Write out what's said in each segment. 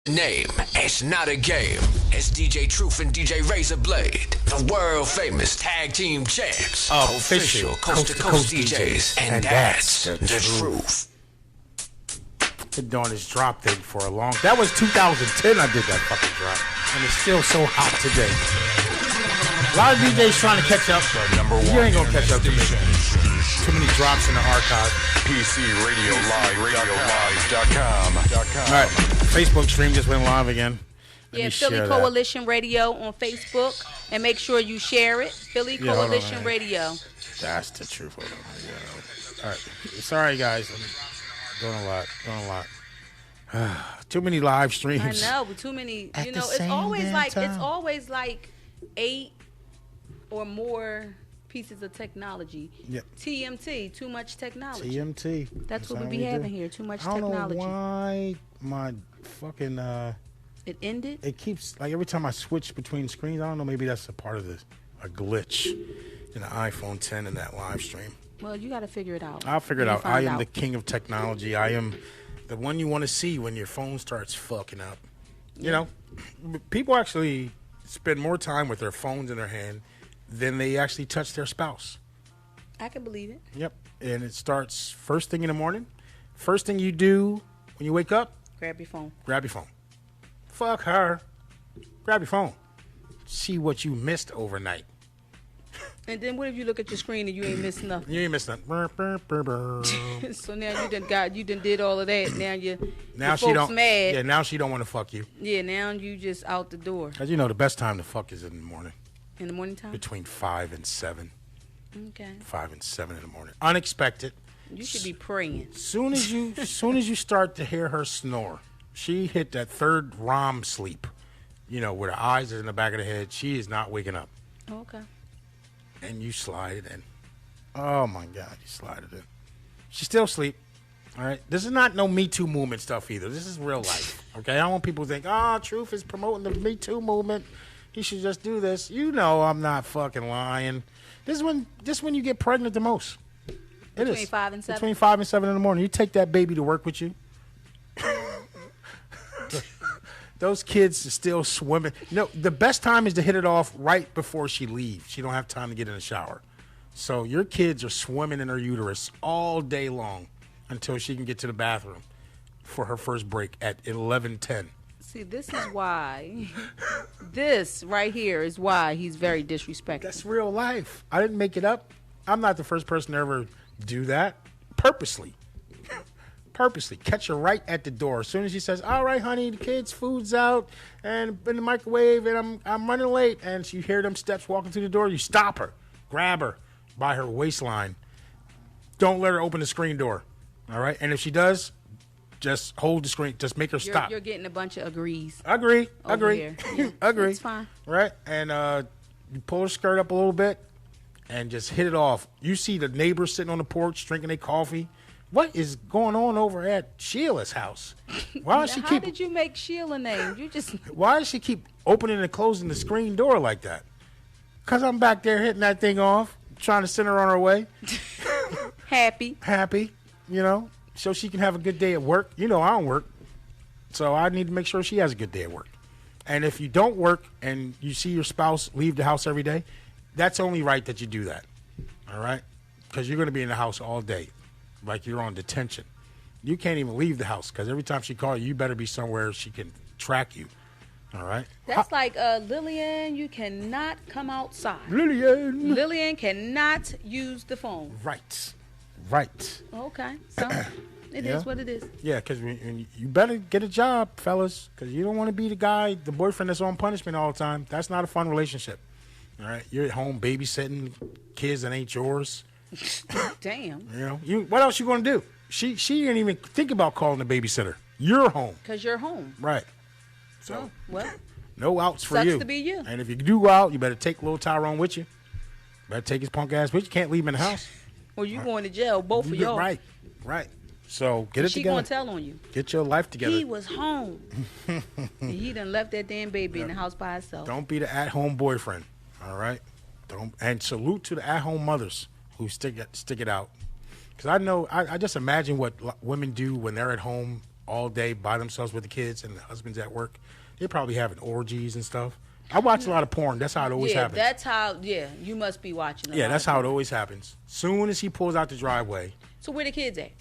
Name, it's not a game. It's DJ Truuf and DJ Razorblade, the world famous tag team champs, official coast to coast DJs, and that's the truth. Been doing this drop thing for a long. That was 2010. I did that fucking drop, and it's still so hot today. A lot of DJs trying to catch up. You ain't gonna catch up to me. Too many drops in the archive. PC Radio Live, RadioLive.com. All right, Facebook stream just went live again. Yeah, Philly Coalition Radio on Facebook, and make sure you share it. Philly Coalition Radio. That's the truth. Hold on. All right, sorry guys, I'm doing a lot. Too many live streams. I know, but too many. You know, it's always like 8 or more pieces of technology. Yep. TMT, too much technology. TMT. That's what we be having here. Too much technology. I don't know why my fucking it ended. It keeps like every time I switch between screens. I don't know. Maybe that's a part of a glitch in the iPhone 10 and that live stream. Well, you got to figure it out. I'll figure it out. I am the king of technology. I am the one you want to see when your phone starts fucking up. Yeah. You know, people actually spend more time with their phones in their hand than they actually touch their spouse. I can believe it. Yep. And it starts first thing in the morning. First thing you do when you wake up. Grab your phone. Grab your phone. Fuck her. Grab your phone. See what you missed overnight. And then what if you look at your screen and you ain't missed nothing? You ain't missed nothing. So now you done did all of that. Now she don't. Mad. Yeah, now she don't want to fuck you. Yeah, now you just out the door. Cause you know the best time to fuck is in the morning. In the morning time? Between 5 and 7. Okay. 5 and 7 in the morning. Unexpected. You should be praying. Soon as you start to hear her snore, she hit that third ROM sleep. You know, where the eyes are in the back of the head. She is not waking up. Oh, okay. And you slide it in. Oh my God, you slide it in. She's still asleep. All right. This is not no Me Too movement stuff either. This is real life. Okay. I don't want people to think, Truth is promoting the Me Too movement. He should just do this. You know I'm not fucking lying. This is when you get pregnant the most. Between 5 and 7? Between 5 and 7 in the morning. You take that baby to work with you. Those kids are still swimming. You know, the best time is to hit it off right before she leaves. She don't have time to get in the shower. So your kids are swimming in her uterus all day long until she can get to the bathroom for her first break at 11:10. See, this is why. This right here is why he's very disrespectful. That's real life. I didn't make it up. I'm not the first person to ever do that. Purposely. Catch her right at the door. As soon as she says, all right, honey, the kids' food's out and in the microwave and I'm running late. And you hear them steps walking through the door. You stop her. Grab her by her waistline. Don't let her open the screen door. All right? And if she does, just hold the screen. Just make her stop. You're getting a bunch of agrees. Agree. Here. Yeah, Agree. It's fine. Right? And you pull her skirt up a little bit and just hit it off. You see the neighbors sitting on the porch drinking their coffee. What is going on over at Sheila's house? Why does How did you make Sheila name? You just. Why does she keep opening and closing the screen door like that? Because I'm back there hitting that thing off, trying to send her on her way. Happy, you know, so she can have a good day at work. You know, I don't work, so I need to make sure she has a good day at work. And if you don't work and you see your spouse leave the house every day, that's only right that you do that. All right? Because you're going to be in the house all day. Like you're on detention. You can't even leave the house because every time she calls you, you better be somewhere she can track you. All right? That's like Lillian, you cannot come outside. Lillian cannot use the phone. Right. Okay. So it is what it is. Yeah, because you better get a job, fellas, because you don't want to be the boyfriend that's on punishment all the time. That's not a fun relationship. All right? You're at home babysitting kids that ain't yours. Damn. You know, what else you gonna do? She didn't even think about calling the babysitter. You're home. Because you're home. Right. So no outs for you. Sucks to be you. And if you do go out, you better take little Tyrone with you. Better take his punk ass with you. You can't leave him in the house. Or you going to jail, both of y'all. Right. So get it together. She gonna tell on you. Get your life together. He was home. And he done left that damn baby in the house by herself. Don't be the at-home boyfriend. All right. And salute to the at-home mothers who stick it out. Because I know, I just imagine what women do when they're at home all day by themselves with the kids and the husband's at work. They're probably having orgies and stuff. I watch a lot of porn. That's how it always happens. That's how, you must be watching that's how it always happens. Soon as he pulls out the driveway. So where the kids at?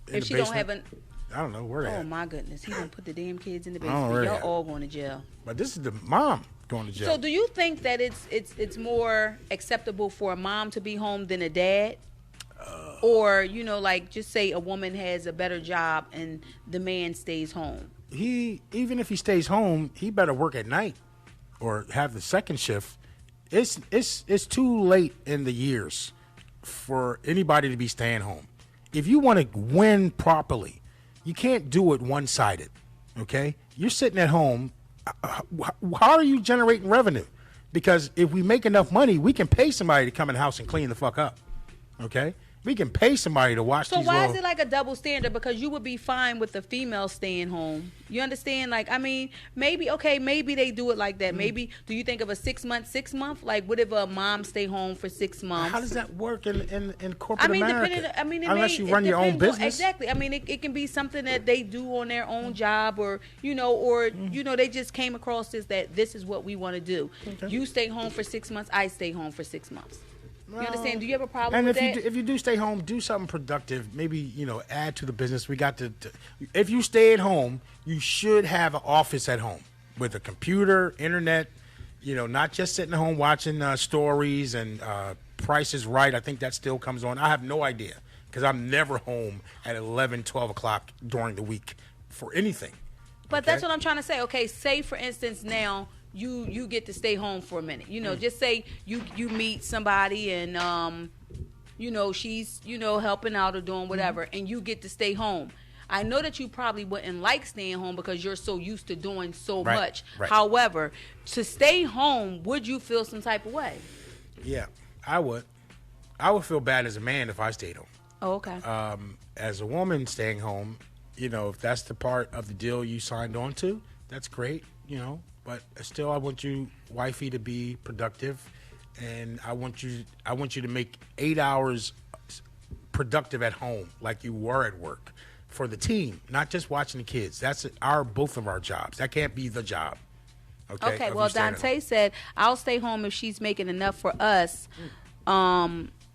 If she don't have I don't know where they at. Oh, my goodness. He done put the damn kids in the basement. Y'all all going to jail. But this is the mom going to jail. So do you think that it's more acceptable for a mom to be home than a dad? Or, like just say a woman has a better job and the man stays home. Even if he stays home, he better work at night or have the second shift. It's too late in the years for anybody to be staying home. If you want to win properly, you can't do it one-sided, okay? You're sitting at home. How are you generating revenue? Because if we make enough money, we can pay somebody to come in the house and clean the fuck up, okay? We can pay somebody to watch these. So why is it like a double standard? Because you would be fine with the female staying home. You understand? Like, I mean, maybe they do it like that. Maybe, do you think of a 6 month? Like, what if a mom stay home for 6 months? How does that work in corporate America? Unless you run your own business. Exactly. I mean, it can be something that they do on their own job or they just came across this is what we want to do. Okay. You stay home for 6 months. I stay home for 6 months. You understand? Do you have a problem with that? And if you do stay home, do something productive. Maybe, add to the business. We got to if you stay at home, you should have an office at home with a computer, internet, not just sitting at home watching stories and Price is Right. I think that still comes on. I have no idea because I'm never home at 11, 12 o'clock during the week for anything. But that's what I'm trying to say. Okay, say, for instance, now you get to stay home for a minute. Just say you meet somebody and she's helping out or doing whatever, and you get to stay home. I know that you probably wouldn't like staying home because you're so used to doing so much. Right. However, to stay home, would you feel some type of way? Yeah, I would. I would feel bad as a man if I stayed home. Oh, okay. As a woman staying home, if that's the part of the deal you signed on to, that's great, But still, I want you, wifey, to be productive, and I want you to make 8 hours productive at home, like you were at work, for the team, not just watching the kids. That's both of our jobs. That can't be the job. Okay. Well, Dante said, "I'll stay home if she's making enough for us.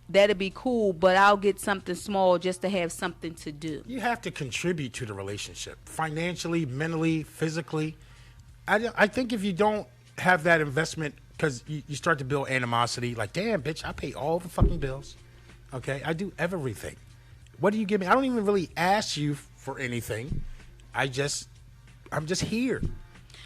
That'd be cool, but I'll get something small just to have something to do." You have to contribute to the relationship, financially, mentally, physically. I think if you don't have that investment, because you start to build animosity, like, damn, bitch, I pay all the fucking bills. Okay? I do everything. What do you give me? I don't even really ask you for anything. I'm just here.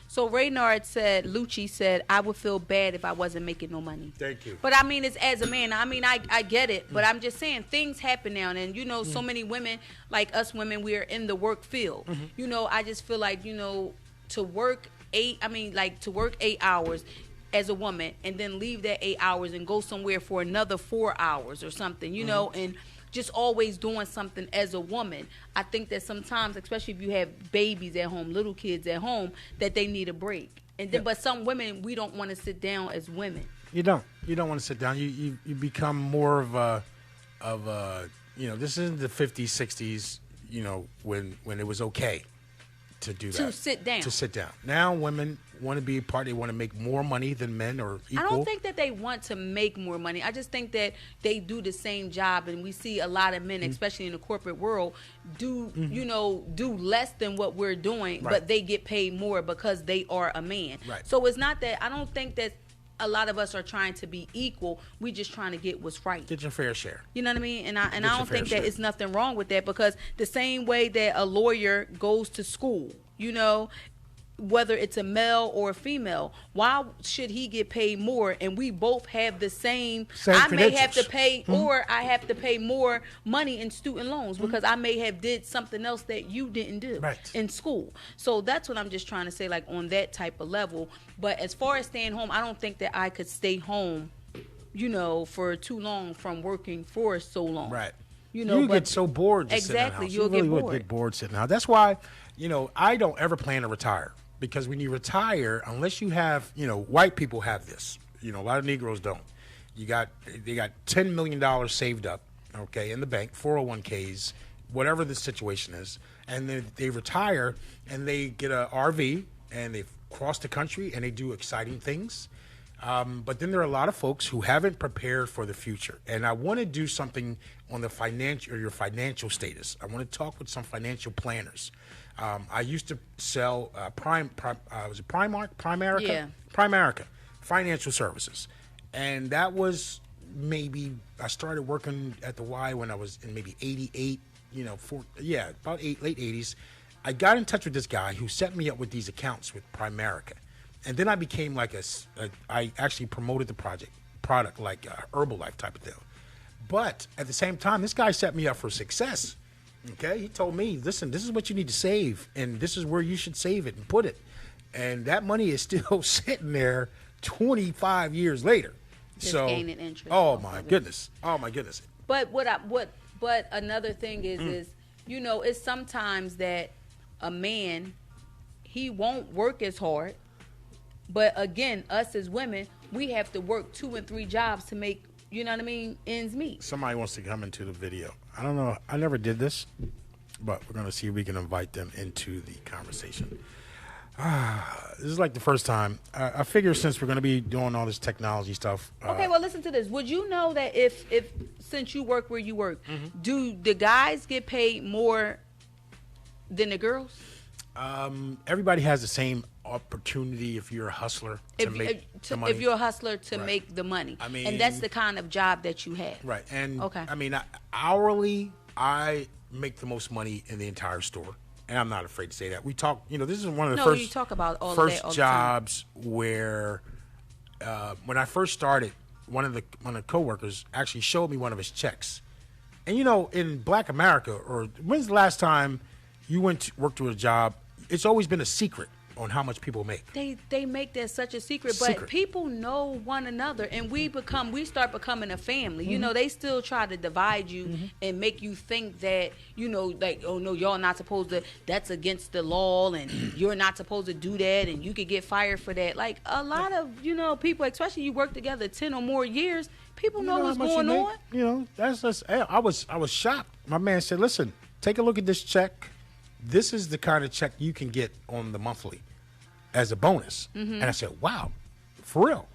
So Lucci said, I would feel bad if I wasn't making no money. Thank you. But I mean, it's as a man. I mean, I get it, but I'm just saying things happen now. And, so many women, like us women, we're in the work field. Mm-hmm. I just feel like, to work 8 hours as a woman and then leave that 8 hours and go somewhere for another 4 hours or something, and just always doing something as a woman. I think that sometimes, especially if you have babies at home, little kids at home, that they need a break. And then, but some women, we don't want to sit down as women. You don't want to sit down. You become more of a this isn't the 50s, 60s, when it was okay to do that. To sit down. Now women want to be a part. They want to make more money than men or equal. I don't think that they want to make more money. I just think that they do the same job, and we see a lot of men, especially in the corporate world, do less than what we're doing, but they get paid more because they are a man. Right. So it's not that I don't think that a lot of us are trying to be equal. We just trying to get what's right. Get your fair share. You know what I mean? And I don't think that it's nothing wrong with that, because the same way that a lawyer goes to school, whether it's a male or a female, why should he get paid more and we both have the same I may have to pay or I have to pay more money in student loans because I may have did something else that you didn't do in school. So that's what I'm just trying to say, like on that type of level. But as far as staying home, I don't think that I could stay home, for too long from working for so long. Right. You get so bored just sitting in the house. You'll really get bored. Would get bored sitting in the house. That's why, I don't ever plan to retire. Because when you retire, unless you have, white people have this. A lot of Negroes don't. They got $10 million saved up, in the bank, 401ks, whatever the situation is, and then they retire and they get a RV and they cross the country and they do exciting things. But then there are a lot of folks who haven't prepared for the future. And I want to do something on the financial or your financial status. I want to talk with some financial planners. I used to sell was it Primerica? Yeah. Primerica Financial Services. And that was I started working at the Y when I was in maybe 88, about late 80s. I got in touch with this guy who set me up with these accounts with Primerica. And then I became I actually promoted the product like Herbalife type of deal. But at the same time, this guy set me up for success. Okay, he told me, listen, this is what you need to save, and this is where you should save it and put it. And that money is still sitting there 25 years later. Just gaining interest. Oh my goodness. But but another thing is it's sometimes that a man, he won't work as hard. But again, us as women, we have to work 2 and 3 jobs to make, ends meet. Somebody wants to come into the video. I don't know. I never did this, but we're going to see if we can invite them into the conversation. This is like the first time. I figure since we're going to be doing all this technology stuff. Okay, well, listen to this. Would you know that if since you work where you work, do the guys get paid more than the girls? Everybody has the same opportunity if you're a hustler to make the money. If you're a hustler to make the money. I mean, and that's the kind of job that you have. Right. And okay. I mean, hourly, I make the most money in the entire store. And I'm not afraid to say that. We talk, this is one of the you talk about all first of that all jobs where when I first started, one of the coworkers actually showed me one of his checks. And in Black America, or when's the last time you went to work to a job, it's always been a secret on how much people make. They make that such a secret, but people know one another, and we start becoming a family. They still try to divide you and make you think that oh no, y'all not supposed to. That's against the law, and you're not supposed to do that, and you could get fired for that. Like a lot of people, especially you work together 10 or more years, people know what's going on. That's just. I was shocked. My man said, "Listen, take a look at this check. This is the kind of check you can get on the monthly as a bonus." And I said, wow, for real.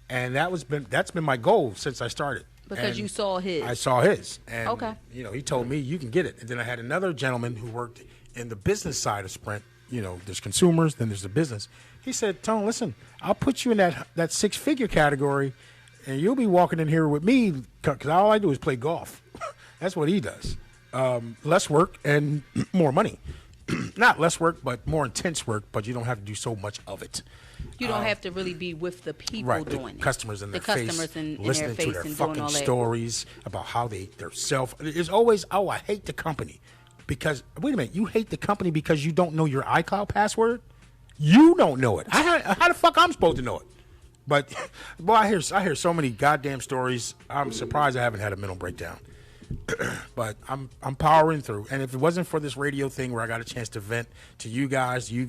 And that's been my goal since I started. Because you saw his. I saw his. And, okay. He told me you can get it. And then I had another gentleman who worked in the business side of Sprint. There's consumers, then there's the business. He said, Tone, listen, I'll put you in that 6-figure category, and you'll be walking in here with me because all I do is play golf. That's what he does. Less work and more money. Not less work, but more intense work, but you don't have to do so much of it. You don't have to really be with the people doing it. Customers in their face, listening to their and fucking stories about how their self. There's always, I hate the company. Because, wait a minute, you hate the company because you don't know your iCloud password? You don't know it. How the fuck I'm supposed to know it? But, boy, I hear so many goddamn stories. I'm surprised I haven't had a mental breakdown. But I'm powering through, and if it wasn't for this radio thing where I got a chance to vent to you guys, this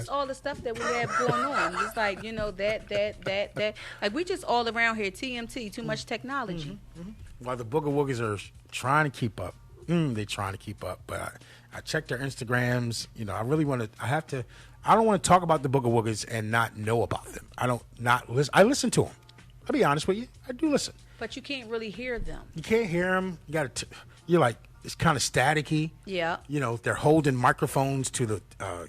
all the stuff that we have going on. It's like that. Like we just all around here. TMT, too much technology. While the Booger Woogers are trying to keep up, they're trying to keep up. But I checked their Instagrams. I really want to. I don't want to talk about the Booger Woogers and not know about them. I listen to them. I'll be honest with you. I do listen. But you can't really hear them. You can't hear them. You're like, it's kind of staticky. Yeah. They're holding microphones to the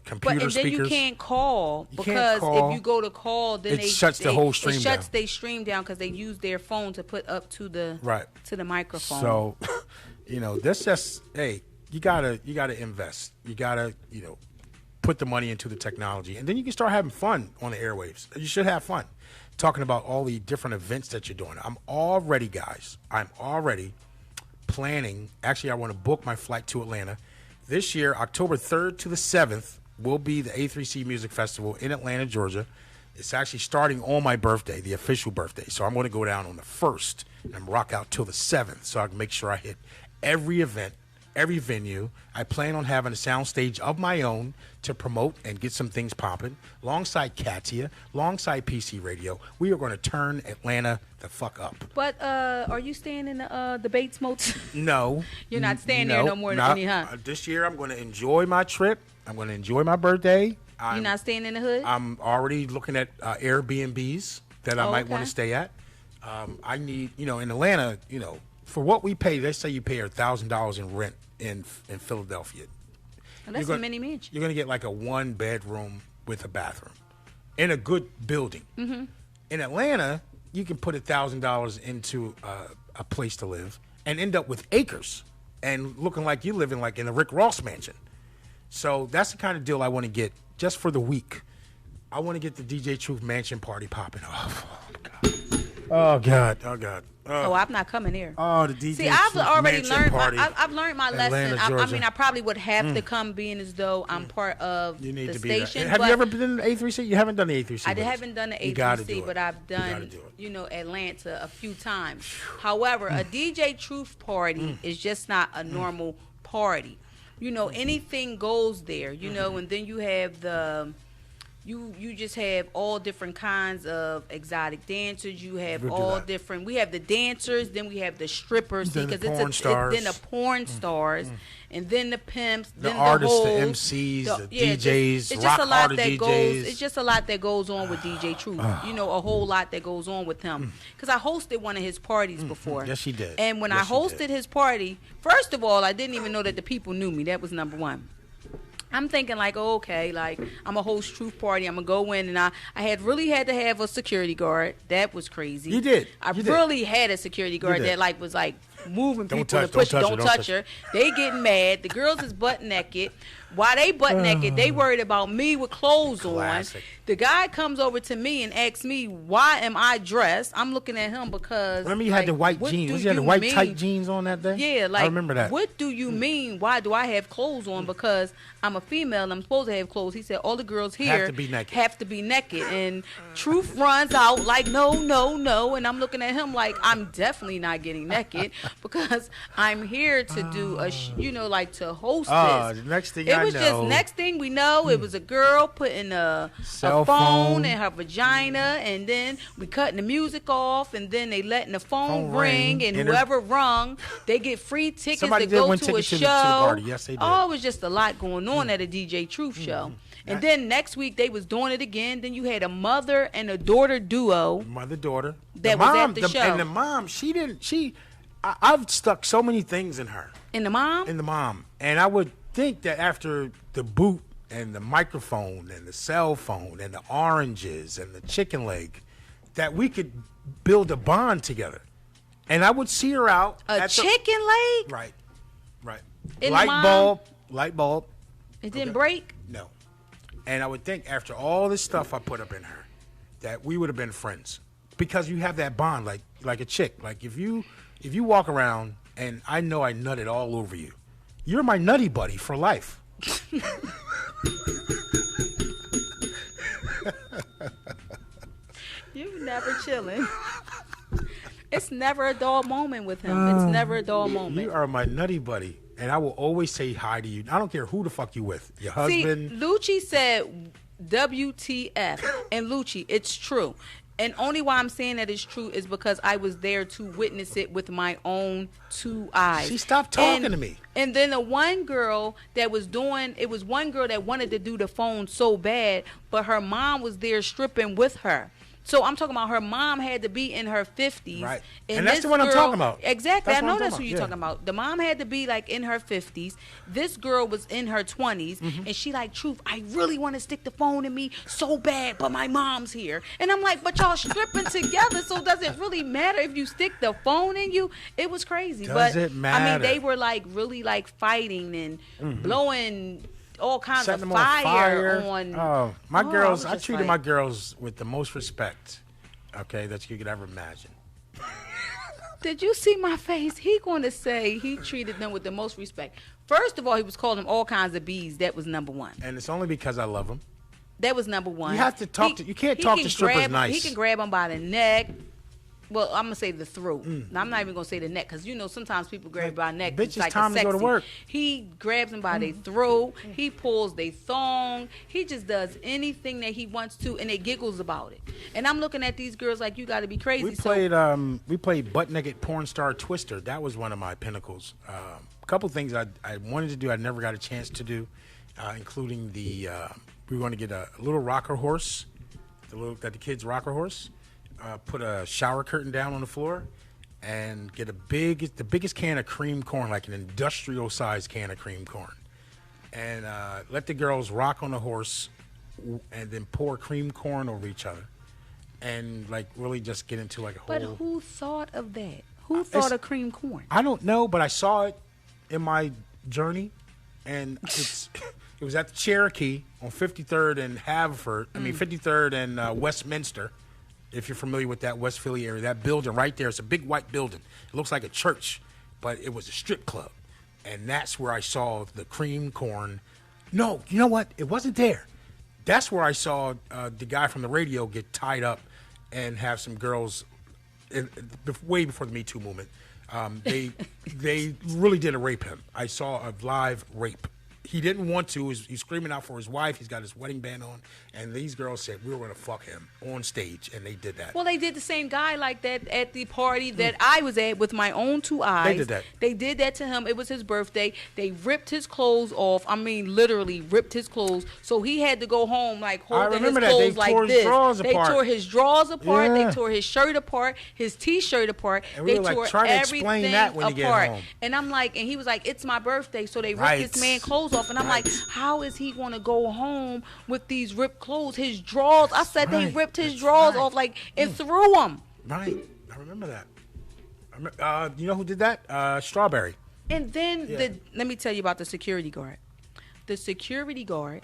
computer speakers. Then you can't call because if you go to call, then it shuts the whole stream down. It shuts their stream down because they use their phone to put up to the microphone. So, that's just, hey, you gotta invest. You gotta, put the money into the technology, and then you can start having fun on the airwaves. You should have fun. Talking about all the different events that you're doing. I'm already planning. Actually, I want to book my flight to Atlanta. This year, October 3rd to the 7th, will be the A3C Music Festival in Atlanta, Georgia. It's actually starting on my birthday, the official birthday. So I'm going to go down on the 1st and rock out till the 7th so I can make sure I hit every event every venue. I plan on having a sound stage of my own to promote and get some things popping. Alongside Katia, alongside PC Radio, we are going to turn Atlanta the fuck up. But are you staying in the Bates Motel? No. You're not staying there no more than any, huh? This year I'm going to enjoy my trip. I'm going to enjoy my birthday. You're not staying in the hood? I'm already looking at Airbnbs that I might want to stay at. I need, in Atlanta, for what we pay, they say you pay $1,000 in rent in Philadelphia. Well, that's a mini mansion. You're going to get like a 1-bedroom with a bathroom in a good building. Mm-hmm. In Atlanta, you can put $1,000 into a place to live and end up with acres and looking like you're living like in a Rick Ross mansion. So that's the kind of deal I want to get just for the week. I want to get the DJ Truuf mansion party popping off. Oh, God. Oh, God. I'm not coming here. Oh, the DJ See, I've already learned. Party, I've learned my lesson. Atlanta, I mean, I probably would have to come, being as though I'm part of the station. Have you ever been in the A3C? You haven't done the A3C. I haven't done the A3C, but I've done, Atlanta a few times. However, a DJ Truuf party is just not a normal party. Anything goes there. And then you have the. You just have all different kinds of exotic dancers. You have all different. We have the dancers, then we have the strippers, then because then the porn stars, and then the pimps, the then artists, the hoes, the MCs, the DJs, it's rock just a lot that DJs. goes. It's just a lot that goes on with DJ Truuf. A whole lot that goes on with him. Because I hosted one of his parties before. Yes, she did. And when I hosted his party, first of all, I didn't even know that the people knew me. That was number one. I'm thinking like, okay, like I'm a host Truth party. I'm gonna go in, and I had to have a security guard. That was crazy. You did. I really had a security guard that was moving people and pushing. Don't touch her. They getting mad. The girls is butt naked. While they butt naked, they worried about me with clothes on. The guy comes over to me and asks me, why am I dressed? I'm looking at him because... Remember you had the white jeans. You had the white tight jeans on that day? Yeah, I remember that. What do you mean? Why do I have clothes on? Because I'm a female and I'm supposed to have clothes. He said, all the girls here have to be naked. And Truth runs out like, no. And I'm looking at him like, I'm definitely not getting naked because I'm here to do to host this. Next thing next thing we know, it was a girl putting a phone in her vagina, and then we cutting the music off, and then they letting the phone ring, and whoever rung, they get free tickets to go to a show. To the party. Yes, they did. Oh, it was just a lot going on at a DJ Truuf show. And then next week they was doing it again. Then you had a mother and a daughter duo. Mother-daughter. That was at the show. And the mom, I've stuck so many things in her. In the mom? In the mom. And I would think that after the boot and the microphone and the cell phone and the oranges and the chicken leg, that we could build a bond together. And I would see her out. A chicken leg? Right. In Light bulb. It didn't break? No. And I would think after all this stuff I put up in her, that we would have been friends. Because you have that bond like a chick. Like if you walk around and I know I nutted all over you, you're my nutty buddy for life. You never chilling. It's never a dull moment with him. It's never a dull moment. You are my nutty buddy, and I will always say hi to you. I don't care who the fuck you with. Your husband. See, Lucci said WTF, and Lucci, it's true. And only why I'm saying that it's true is because I was there to witness it with my own two eyes. She stopped talking to me. And then the one girl that was one girl that wanted to do the phone so bad, but her mom was there stripping with her. So I'm talking about her mom had to be in her 50s. Right. And that's the one I'm talking about. Exactly. I know that's who you're talking about. The mom had to be like in her 50s. This girl was in her 20s. And she like, Truth, I really want to stick the phone in me so bad, but my mom's here. And I'm like, but y'all stripping together, so does it really matter if you stick the phone in you? It was crazy. Does it matter? I mean, they were like really like fighting and blowing all kinds Setting of them on fire. My girls, I treated my girls with the most respect, okay, that you could ever imagine. Did you see my face? He going to say he treated them with the most respect. First of all, he was calling them all kinds of bees. That was number one. And it's only because I love them. That was number one. You have to talk you can't talk to strippers nice. He can grab them by the neck. Well, I'm gonna say the throat. Now, I'm not even gonna say the neck, because sometimes people grab by neck. Bitch, it's like time to go to work. He grabs them by their throat. He pulls their thong. He just does anything that he wants to, and they giggles about it. And I'm looking at these girls like, you got to be crazy. We played butt naked porn star Twister. That was one of my pinnacles. A couple things I wanted to do, I never got a chance to do, including we were going to get a little rocker horse, the kids' rocker horse. Put a shower curtain down on the floor and get the biggest can of cream corn, like an industrial sized can of cream corn, and let the girls rock on the horse and then pour cream corn over each other and like really just get into like a whole. But who thought of that? Who thought of cream corn? I don't know, but I saw it in my journey, and it was at the Cherokee on 53rd and Haverford. 53rd and Westminster. If you're familiar with that West Philly area, that building right there, it's a big white building. It looks like a church, but it was a strip club. And that's where I saw the cream corn. No, you know what? It wasn't there. That's where I saw the guy from the radio get tied up and have some girls, way before the Me Too movement. They really did rape him. I saw a live rape. He didn't want to. He's screaming out for his wife. He's got his wedding band on. And these girls said, we were going to fuck him on stage. And they did that. Well, they did the same guy like that at the party that I was at with my own two eyes. They did that. They did that to him. It was his birthday. They ripped his clothes off. I mean, literally ripped his clothes. So he had to go home like holding his clothes like this. They tore his drawers apart. Yeah. They tore his shirt apart, his T-shirt apart. And we were like, try to explain that when you get home. And I'm like, and he was like, it's my birthday. So they ripped this man clothes off. And I'm like, how is he going to go home with these ripped clothes? His drawers, I said they ripped his drawers off like and threw them. Right. I remember that. You know who did that? Strawberry. And then let me tell you about the security guard. The security guard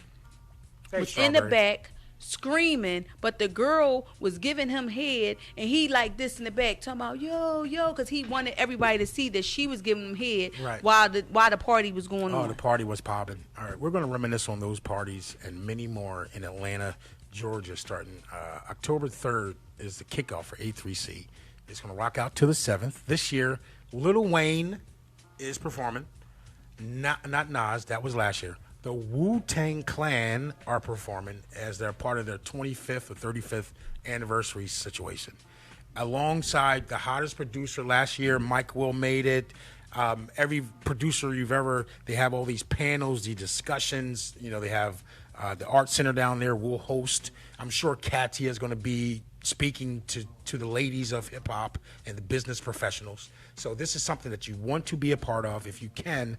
was in the back screaming, but the girl was giving him head, and he like this in the back talking about yo, because he wanted everybody to see that she was giving him head while the party was going on. Oh, the party was popping. All right, we're going to reminisce on those parties and many more in Atlanta, Georgia, starting October 3rd is the kickoff for A3C. It's going to rock out to the 7th. This year, Lil Wayne is performing. Not Nas, that was last year. The Wu-Tang Clan are performing as they're part of their 25th or 35th anniversary situation. Alongside the hottest producer last year, Mike Will made it. Every producer they have all these panels, the discussions. They have the Art Center down there will host. I'm sure Katia is going to be speaking to the ladies of hip-hop and the business professionals. So this is something that you want to be a part of. If you can,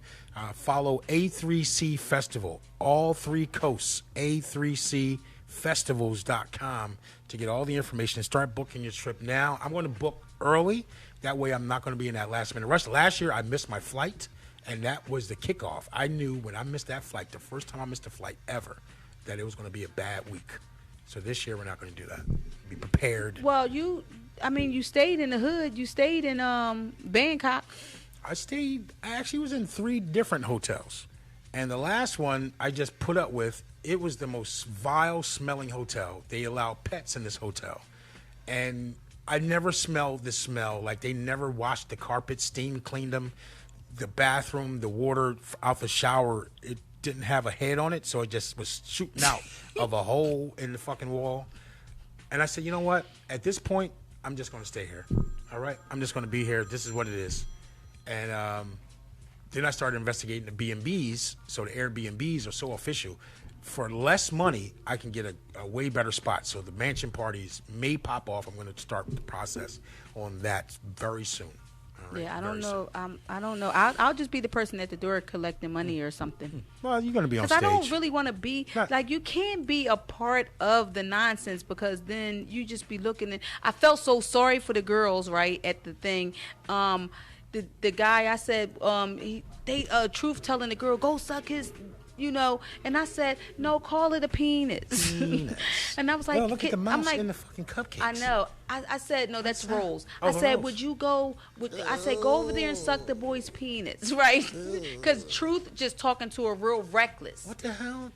follow A3C Festival, all three coasts, A3CFestivals.com to get all the information and start booking your trip now. I'm going to book early. That way I'm not going to be in that last-minute rush. Last year I missed my flight, and that was the kickoff. I knew when I missed that flight, the first time I missed a flight ever, that it was going to be a bad week. So this year we're not going to do that. Be prepared. Well, you stayed in the hood. You stayed in Bangkok. I actually was in 3 different hotels. And the last one I just put up with, it was the most vile smelling hotel. They allow pets in this hotel. And I never smelled this smell. Like they never washed the carpet, steam cleaned them. The bathroom, the water out the shower, it didn't have a head on it, so it just was shooting out of a hole in the fucking wall. And I said, you know what? At this point, I'm just going to stay here. All right? I'm just going to be here. This is what it is. And then I started investigating the B&Bs. So the Airbnbs are so official. For less money, I can get a way better spot. So the mansion parties may pop off. I'm going to start the process on that very soon. Right, I don't know. I don't know. I'll just be the person at the door collecting money or something. Well, you're going to be on stage. Because I don't really want to be like, you can't be a part of the nonsense, because then you just be looking at. I felt so sorry for the girls, right, at the thing. The guy, I said, Truth telling the girl, go suck his. And I said, no, call it a penis. And I was like, well, look at the mouse in the fucking cupcakes. I know. I said, no, that's rolls. I said, would you go? I said, go over there and suck the boy's penis, right? Because Truth just talking to her real reckless. What the hell?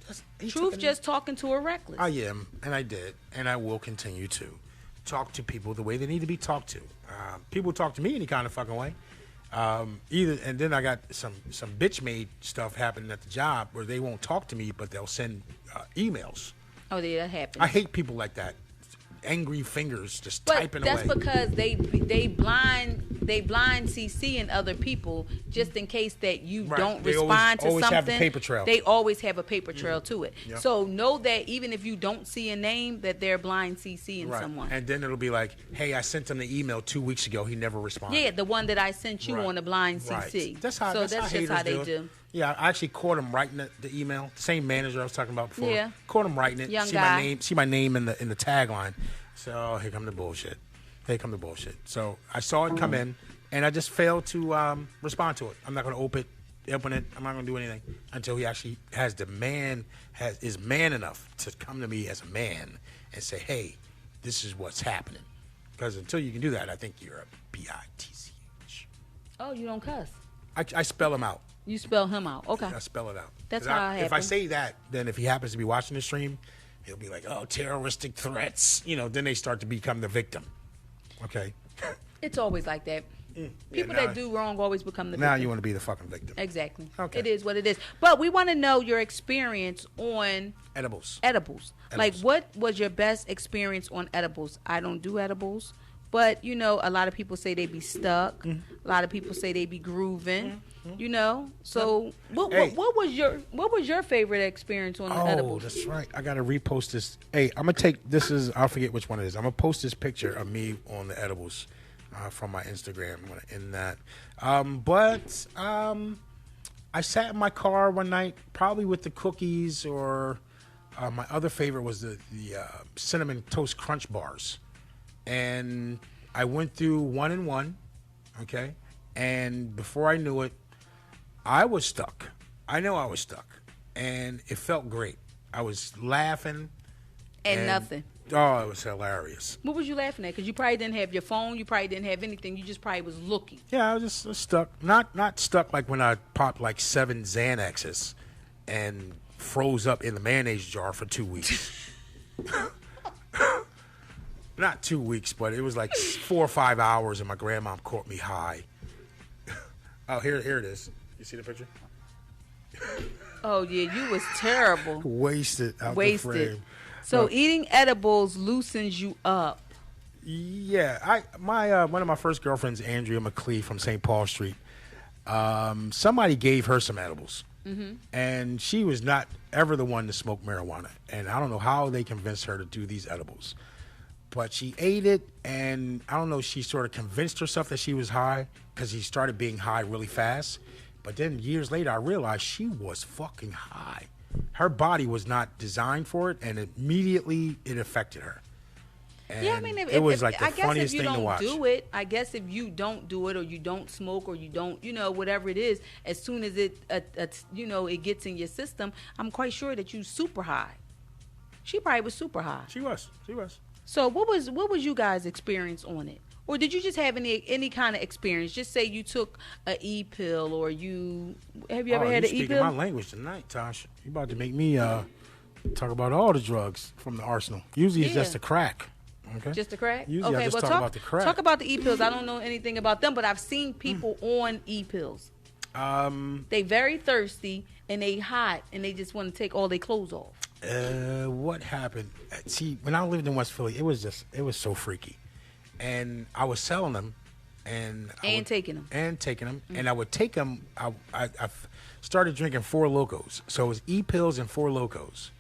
Truth just talking to her reckless. I am, and I did, and I will continue to talk to people the way they need to be talked to. People talk to me any kind of fucking way. And then I got some bitch made stuff happening at the job where they won't talk to me, but they'll send emails. Oh, yeah, that happens. I hate people like that. Angry fingers just typing away. That's because they blind CCing other people just in case that you don't respond to always something. have a paper trail. They always have a paper trail to it. Yep. So know that even if you don't see a name, that they're blind CCing someone. And then it'll be like, hey, I sent him the email 2 weeks ago. He never responded. Yeah, the one that I sent you on a blind CC. Right. That's how just how they do. Yeah, I actually caught him writing the email. The same manager I was talking about before. Yeah. Caught him writing it. Young see guy. my name in the tagline. So here come the bullshit. So I saw it come in, and I just failed to respond to it. I'm not going to open it. I'm not going to do anything until he actually is man enough to come to me as a man and say, hey, this is what's happening. Because until you can do that, I think you're a bitch. Oh, you don't cuss? I spell him out. You spell him out. Okay. I spell it out. That's how I happen. If I say that, then if he happens to be watching the stream, he'll be like, oh, terroristic threats. Then they start to become the victim. Okay. It's always like that. People that do wrong always become the victim. Now you want to be the fucking victim. Exactly. Okay. It is what it is. But we want to know your experience on edibles. Like, what was your best experience on edibles? I don't do edibles. But, a lot of people say they be stuck. A lot of people say they be grooving. So what was your favorite experience on the edibles? Oh, that's right. I gotta repost this. Hey, I'm gonna take I'll forget which one it is. I'm gonna post this picture of me on the edibles from my Instagram. I'm gonna end that. I sat in my car one night, probably with the cookies, or my other favorite was the cinnamon toast crunch bars. And I went through one and one, okay? And before I knew it, I was stuck. I know I was stuck. And it felt great. I was laughing. And nothing. Oh, it was hilarious. What was you laughing at? Because you probably didn't have your phone. You probably didn't have anything. You just probably was looking. Yeah, I was just stuck. Not stuck like when I popped like 7 Xanaxes and froze up in the mayonnaise jar for 2 weeks. Not 2 weeks, but it was like 4 or 5 hours, and my grandma caught me high. Oh, here it is. You see the picture? Oh yeah, you was terrible. Wasted out the frame. So eating edibles loosens you up. Yeah, one of my first girlfriends, Andrea McClee from St. Paul Street. Somebody gave her some edibles, and she was not ever the one to smoke marijuana. And I don't know how they convinced her to do these edibles. But she ate it, and I don't know, she sort of convinced herself that she was high because she started being high really fast. But then years later, I realized she was fucking high. Her body was not designed for it, and immediately it affected her. And yeah, I mean, it was like the funniest thing to watch. I guess if you don't do it, or you don't smoke, or you don't, whatever it is, as soon as it gets in your system, I'm quite sure that you super high. She probably was super high. She was. So what was you guys' experience on it? Or did you just have any kind of experience? Just say you took an e-pill, or have you ever had an e-pill? You're speaking my language tonight, Tosh. You about to make me talk about all the drugs from the arsenal. Usually it's just a crack. Okay? Just a crack? Usually I just talk about the crack. Talk about the e-pills. I don't know anything about them, but I've seen people on e-pills. They very thirsty, and they hot, and they just want to take all their clothes off. What happened? See, when I lived in West Philly, it was so freaky. And I was selling them, and taking them. And I would take them. I started drinking Four Locos, so it was e-pills and Four Locos.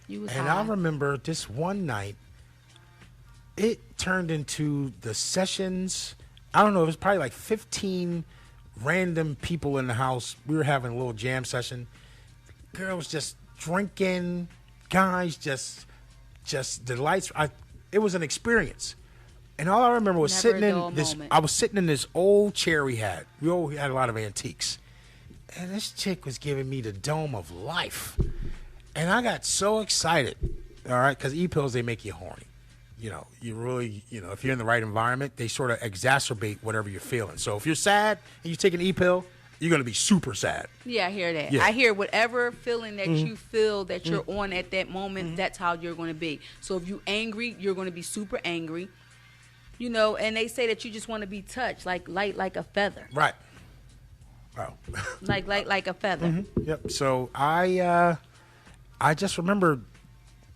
I remember this one night, it turned into the sessions. I don't know. It was probably like 15 random people in the house. We were having a little jam session. Girls just drinking, guys just the lights. It was an experience. And all I remember was I was sitting in this old chair we had. We had a lot of antiques. And this chick was giving me the dome of life. And I got so excited, all right, because e-pills, they make you horny. You really, if you're in the right environment, they sort of exacerbate whatever you're feeling. So if you're sad and you take an e-pill, you're going to be super sad. Yeah, I hear that. Yeah. I hear whatever feeling that you feel that you're on at that moment, that's how you're going to be. So if you're angry, you're going to be super angry. You know, and they say that you just want to be touched, like light like a feather. Right. Oh. like a feather. Mm-hmm. Yep. So I just remember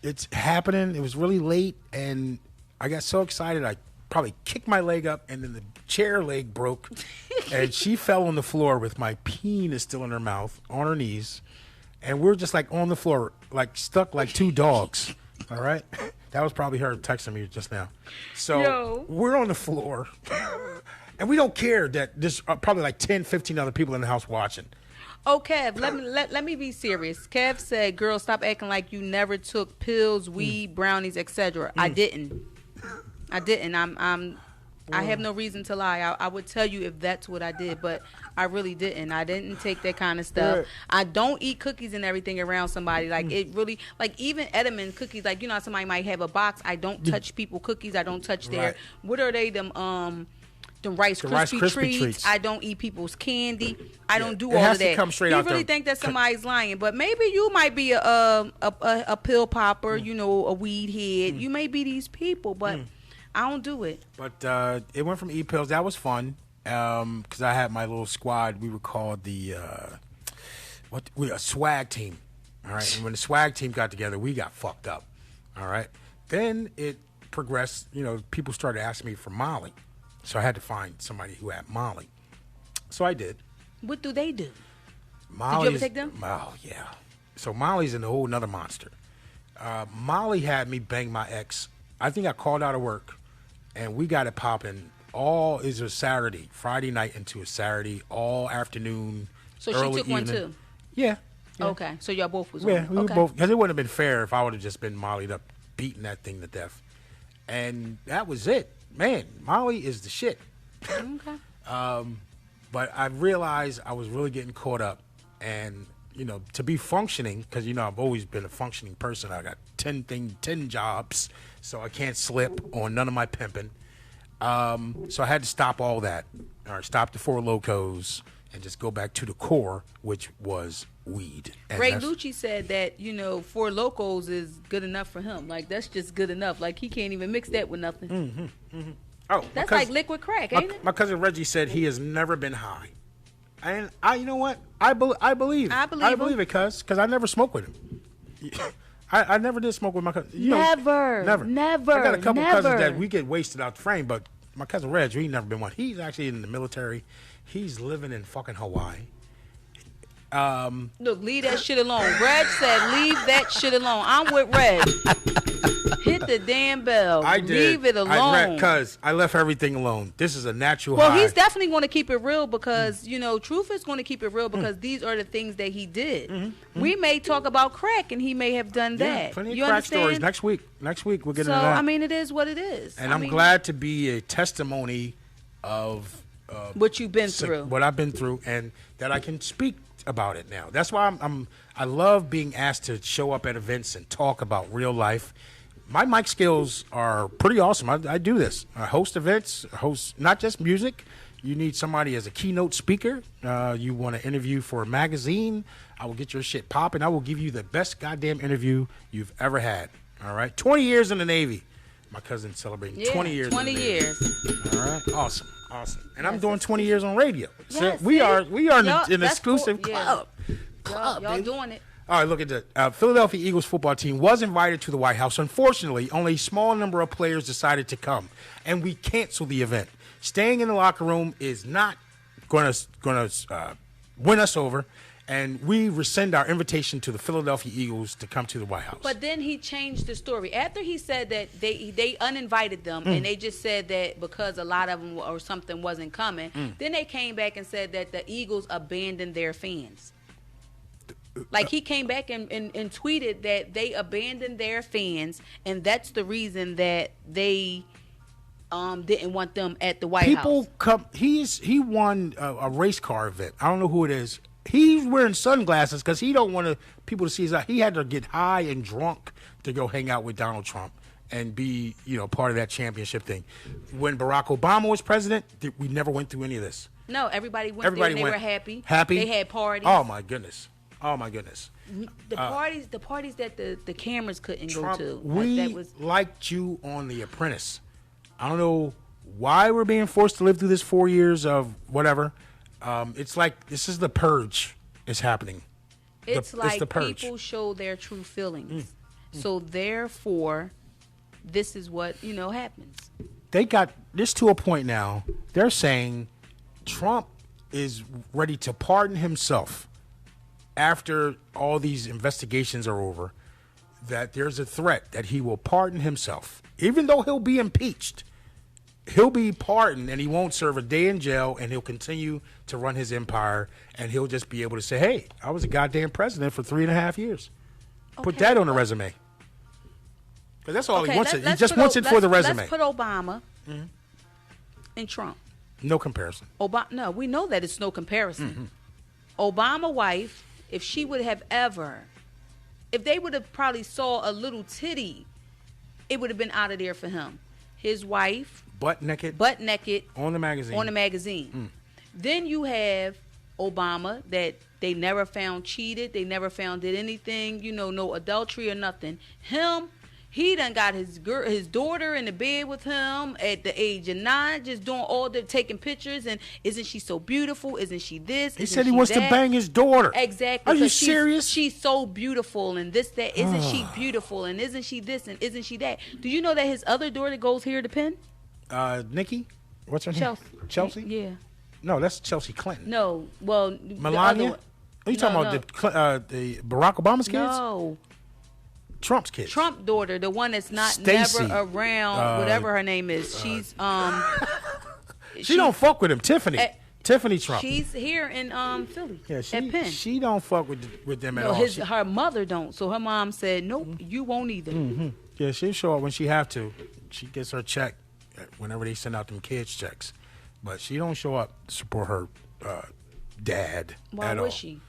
it's happening. It was really late, and I got so excited I probably kicked my leg up, and then the chair leg broke, and she fell on the floor with my penis still in her mouth, on her knees, and we're just like on the floor, like stuck like two dogs. All right? That was probably her texting me just now. So we're on the floor, and we don't care that there's probably like 10, 15 other people in the house watching. Oh, Kev, let me be serious. Kev said, "Girl, stop acting like you never took pills, weed, brownies, etc." I didn't. I have no reason to lie. I would tell you if that's what I did, but I really didn't. I didn't take that kind of stuff. Right. I don't eat cookies and everything around somebody. Like it really, like even Edelman cookies. Like, you know, somebody might have a box. I don't touch people cookies. I don't touch their. What are they? The Rice Krispie treats. I don't eat people's candy. I don't do all of that. Come straight out really think that somebody's lying, but maybe you might be a pill popper. You know, a weed head. You may be these people, but I don't do it. But it went from e-pills. That was fun because I had my little squad. We were called the a swag team. All right, and when the swag team got together, we got fucked up. All right, then it progressed. You know, people started asking me for Molly. So I had to find somebody who had Molly. So I did. What do they do? Molly's, did you ever take them? Oh, yeah. So Molly's a whole nother monster. Molly had me bang my ex. I think I called out of work, and we got it popping. Is a Saturday, Friday night into a Saturday, all afternoon, so early she took evening. one too? Yeah. Okay. So y'all both was Yeah, on. we were both. Because it wouldn't have been fair if I would have just been mollied up, beating that thing to death. And that was it. Man, Molly is the shit. Okay. But I realized I was really getting caught up. And, you know, to be functioning, because, you know, I've always been a functioning person. I got 10 jobs, so I can't slip on none of my pimping. So I had to stop all that. Or stop the Four Locos and just go back to the core, which was weed. And Ray Lucci said that, you know, Four Locos is good enough for him. Like, that's just good enough. Like, he can't even mix that with nothing. Mm-hmm, mm-hmm. Oh, that's like liquid crack, ain't it? My cousin Reggie said he has never been high. And you know what? I believe it, because I never smoked with him. I never did smoke with my cousin. Never. I got a couple cousins that we get wasted out the frame, but my cousin Reg, he never been one. He's actually in the military. He's living in fucking Hawaii. Look, leave that shit alone. Reg said, leave that shit alone. I'm with Reg. Hit the damn bell. I did. Leave it alone. Because I left everything alone. This is a natural high. Well, he's definitely going to keep it real because, you know, Truuf is going to keep it real because these are the things that he did. Mm-hmm. We may talk about crack and he may have done that. Plenty of you crack understand? stories. Next week we'll get into that. So, I mean, it is what it is. And I'm glad to be a testimony of what you've been through. What I've been through, and that I can speak about it now. That's why I love being asked to show up at events and talk about real life. My mic skills are pretty awesome. I do this. I host events, host not just music. You need somebody as a keynote speaker. You want to interview for a magazine. I will get your shit popping. I will give you the best goddamn interview you've ever had. All right? 20 years in the Navy. My cousin's celebrating 20 years. 20 years. All right? Awesome. And I'm doing 20 years on radio. So yes, we are an exclusive club. Y'all doing it. All right, look at that. Philadelphia Eagles football team was invited to the White House. Unfortunately, only a small number of players decided to come, and we canceled the event. Staying in the locker room is not going to win us over, and we rescind our invitation to the Philadelphia Eagles to come to the White House. But then he changed the story. After he said that they uninvited them, and they just said that because a lot of them or something wasn't coming, then they came back and said that the Eagles abandoned their fans. Like, he came back and tweeted that they abandoned their fans, and that's the reason that they didn't want them at the White House. He won a race car event. I don't know who it is. He's wearing sunglasses because he don't want people to see his eye. He had to get high and drunk to go hang out with Donald Trump and be, part of that championship thing. When Barack Obama was president, we never went through any of this. No, everybody went there and they were happy. Happy? They had parties. Oh my goodness. The parties that the cameras couldn't Trump, go to. We liked you on The Apprentice. I don't know why we're being forced to live through this 4 years of whatever. It's like this is the purge is happening. It's like people show their true feelings. So therefore, this is what, happens. They got this to a point now. They're saying Trump is ready to pardon himself after all these investigations are over, that there's a threat that he will pardon himself. Even though he'll be impeached, he'll be pardoned and he won't serve a day in jail, and he'll continue to run his empire, and he'll just be able to say, hey, I was a goddamn president for 3.5 years. Okay, put that on the resume. Because that's all he wants. He just wants it for the resume. Let's put Obama and Trump. No comparison. No, we know that it's no comparison. Obama wife, if she would have if they would have probably saw a little titty, it would have been out of there for him. His wife, butt naked on the magazine. Then you have Obama that they never found cheated, they never found did anything, no adultery or nothing. Him, he done got his daughter in the bed with him at the age of 9, just doing all the taking pictures, and isn't she so beautiful? Isn't she this? He said he wants to bang his daughter. Exactly. Are you serious? She's so beautiful, and this, that. Isn't she beautiful? And isn't she this? And isn't she that? Do you know that his other daughter goes here to Penn? Nikki? What's her name? Chelsea? Yeah. No, that's Chelsea Clinton. No, well, Melania? Are you talking about the Barack Obama's kids? No. Trump's kids. Trump daughter, the one that's Stacey, never around, whatever her name is. She's she don't fuck with him. Tiffany Trump. She's here in Philly. Yeah, at Penn. She don't fuck with them at all. Her mother don't. So her mom said, nope, you won't either. Yeah, she'll show up when she have to. She gets her check whenever they send out them kids checks, but she don't show up to support her dad. Why would she?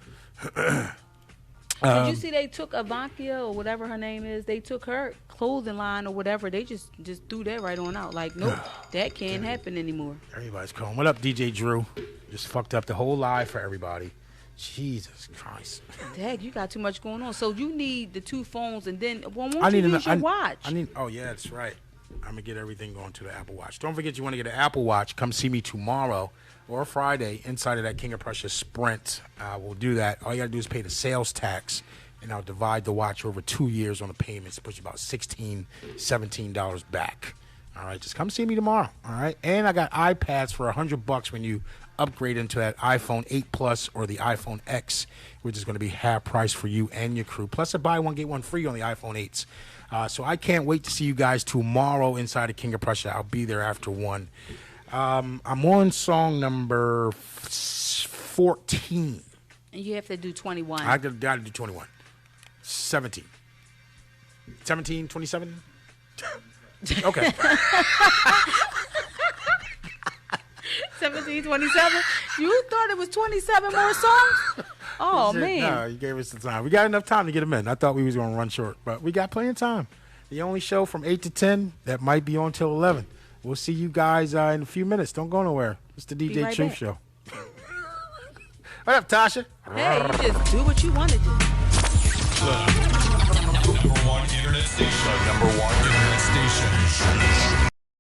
Did you see they took Ivanka or whatever her name is? They took her clothing line or whatever. They just threw that right on out. Like, nope, that can't happen anymore. Everybody's calling. What up, DJ Drew? Just fucked up the whole live for everybody. Jesus Christ. Dad, you got too much going on. So you need the 2 phones, and then won't you use your watch? Oh, yeah, that's right. I'm going to get everything going to the Apple Watch. Don't forget, you want to get an Apple Watch, come see me tomorrow or Friday inside of that King of Prussia Sprint. We'll do that. All you got to do is pay the sales tax, and I'll divide the watch over 2 years on the payments. It puts you about $16, $17 back. All right, just come see me tomorrow. All right, and I got iPads for $100 when you upgrade into that iPhone 8 Plus or the iPhone X, which is going to be half price for you and your crew. Plus a buy one, get one free on the iPhone 8s. So I can't wait to see you guys tomorrow inside of King of Prussia. I'll be there after 1. I'm on song number 14. And you have to do 21. I got to do 21. 17. 17, 27? Okay. 17, 27? You thought it was 27 more songs? Oh, man. No, you gave us the time. We got enough time to get them in. I thought we was going to run short, but we got plenty of time. The only show from 8 to 10 that might be on till 11. We'll see you guys in a few minutes. Don't go nowhere. It's the DJ Truuf Show. What up, Tasha? Hey, you just do what you want to do. The number one internet station.